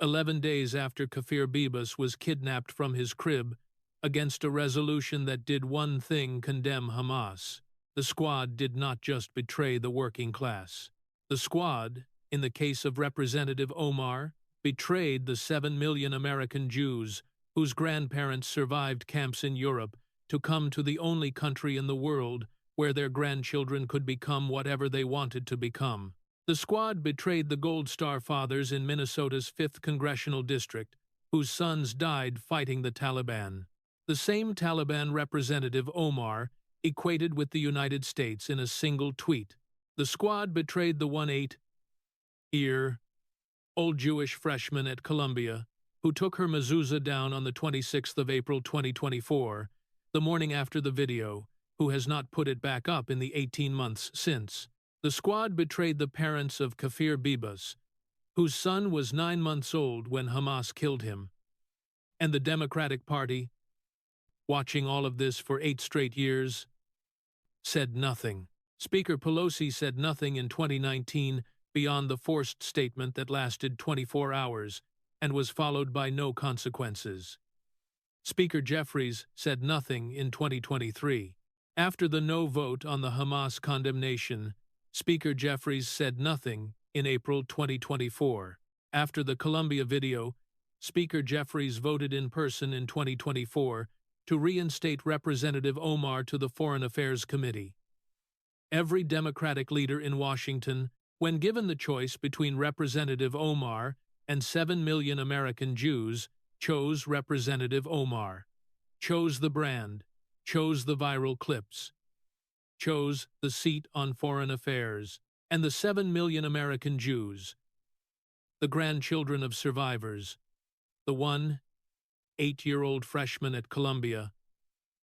11 days after Kafir Bibbas was kidnapped from his crib, against a resolution that did one thing: condemn Hamas. The squad did not just betray the working class. The squad, in the case of Representative Omar, betrayed the 7 million American Jews whose grandparents survived camps in Europe to come to the only country in the world where their grandchildren could become whatever they wanted to become. The squad betrayed the Gold Star fathers in Minnesota's 5th Congressional District, whose sons died fighting the Taliban. The same Taliban representative, Omar, equated with the United States in a single tweet. The squad betrayed the 18-year-old Jewish freshman at Columbia, who took her mezuzah down on the 26th of April 2024, the morning after the video, who has not put it back up in the 18 months since. The squad betrayed the parents of Kafir Bibbas, whose son was 9 months old when Hamas killed him. And the Democratic Party, watching all of this for 8 straight years, said nothing. Speaker Pelosi said nothing in 2019 beyond the forced statement that lasted 24 hours and was followed by no consequences. Speaker Jeffries said nothing in 2023. After the no vote on the Hamas condemnation, Speaker Jeffries said nothing in April 2024. After the Columbia video, Speaker Jeffries voted in person in 2024 to reinstate Representative Omar to the Foreign Affairs Committee. Every Democratic leader in Washington, when given the choice between Representative Omar and 7 million American Jews, chose Representative Omar, chose the brand, chose the viral clips, chose the seat on Foreign Affairs, and the 7 million American Jews, the grandchildren of survivors, the 18-year-old freshman at Columbia,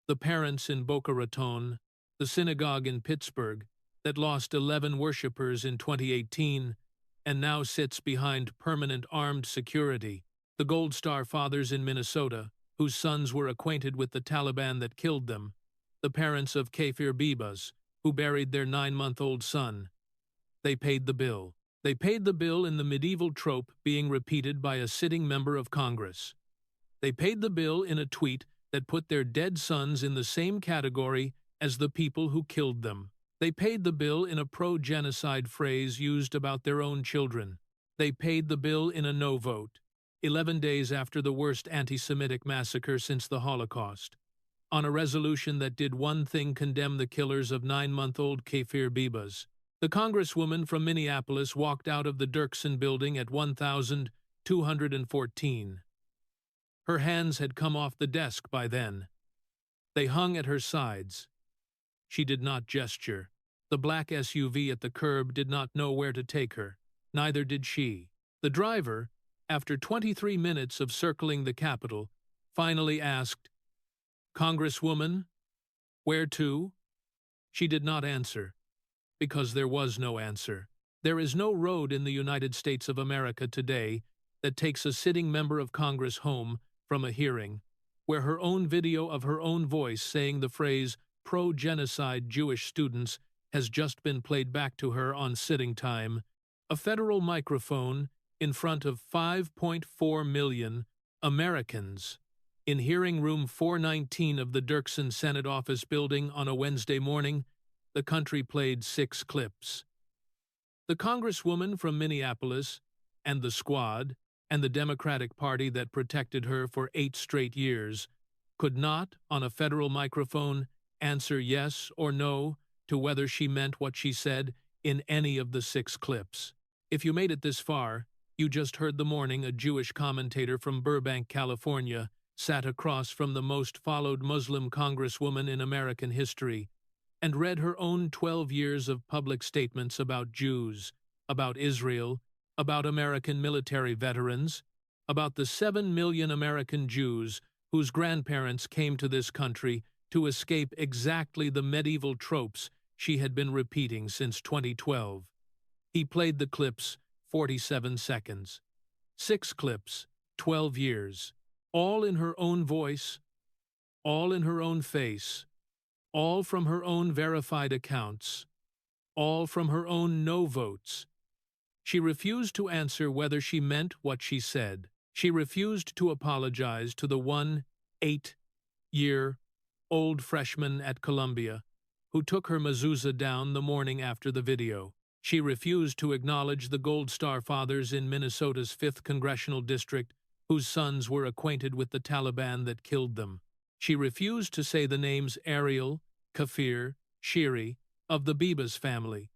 the parents in Boca Raton, the synagogue in Pittsburgh that lost 11 worshippers in 2018 and now sits behind permanent armed security, the Gold Star fathers in Minnesota, whose sons were acquainted with the Taliban that killed them, the parents of Kafir Bibbas, who buried their 9-month-old son. They paid the bill. They paid the bill in the medieval trope being repeated by a sitting member of Congress. They paid the bill in a tweet that put their dead sons in the same category as the people who killed them. They paid the bill in a pro-genocide phrase used about their own children. They paid the bill in a no vote, 11 days after the worst anti-Semitic massacre since the Holocaust, on a resolution that did one thing: condemn the killers of 9-month-old Kafir Bibbas. The congresswoman from Minneapolis walked out of the Dirksen building at 1214. Her hands had come off the desk by then. They hung at her sides. She did not gesture. The black SUV at the curb did not know where to take her. Neither did she. The driver, after 23 minutes of circling the Capitol, finally asked, "Congresswoman, where to?" She did not answer, because there was no answer. There is no road in the United States of America today that takes a sitting member of Congress home from a hearing, where her own video of her own voice saying the phrase pro-genocide Jewish students has just been played back to her on sitting time, a federal microphone in front of 5.4 million Americans, in hearing room 419 of the Dirksen Senate office building on a Wednesday morning. The country played 6 clips. The congresswoman from Minneapolis and the squad and the Democratic Party that protected her for 8 straight years could not, on a federal microphone, answer yes or no to whether she meant what she said in any of the 6 clips. If you made it this far, you just heard the morning a Jewish commentator from Burbank, California, sat across from the most followed Muslim congresswoman in American history and read her own 12 years of public statements about Jews, about Israel, about American military veterans, about the 7 million American Jews whose grandparents came to this country to escape exactly the medieval tropes she had been repeating since 2012. He played the clips 47 seconds. 6 clips, 12 years, all in her own voice, all in her own face, all from her own verified accounts, all from her own no votes, She refused to answer whether she meant what she said. She refused to apologize to the 8-year-old freshman at Columbia who took her mezuzah down the morning after the video. She refused to acknowledge the Gold Star fathers in Minnesota's 5th Congressional District whose sons were acquainted with the Taliban that killed them. She refused to say the names Ariel, Kafir, Shiri of the Bibbas family,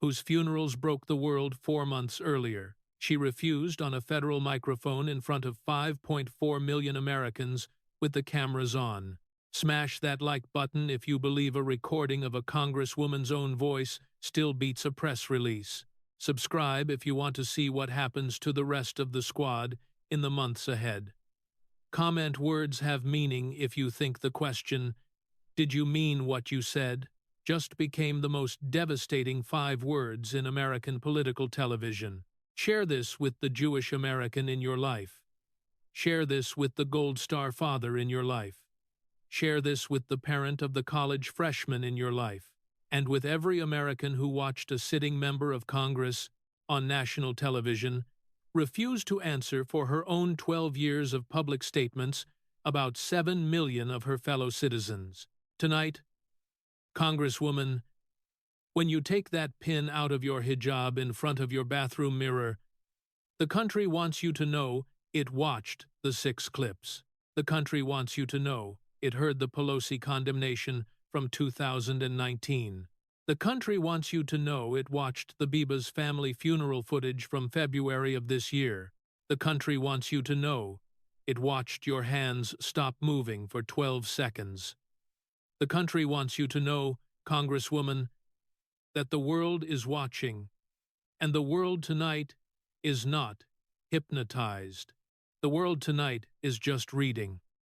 whose funerals broke the world 4 months earlier. She refused on a federal microphone in front of 5.4 million Americans with the cameras on. Smash that like button if you believe a recording of a congresswoman's own voice still beats a press release. Subscribe if you want to see what happens to the rest of the squad in the months ahead. Comment words have meaning if you think the question, "Did you mean what you said?" just became the most devastating 5 words in American political television. Share this with the Jewish American in your life. Share this with the Gold Star father in your life. Share this with the parent of the college freshman in your life, and with every American who watched a sitting member of Congress on national television refuse to answer for her own 12 years of public statements about 7 million of her fellow citizens. Tonight, Congresswoman, when you take that pin out of your hijab in front of your bathroom mirror, the country wants you to know it watched the 6 clips. The country wants you to know it heard the Pelosi condemnation from 2019. The country wants you to know it watched the Bibbas family funeral footage from February of this year. The country wants you to know it watched your hands stop moving for 12 seconds. The country wants you to know, Congresswoman, that the world is watching, and the world tonight is not hypnotized. The world tonight is just reading.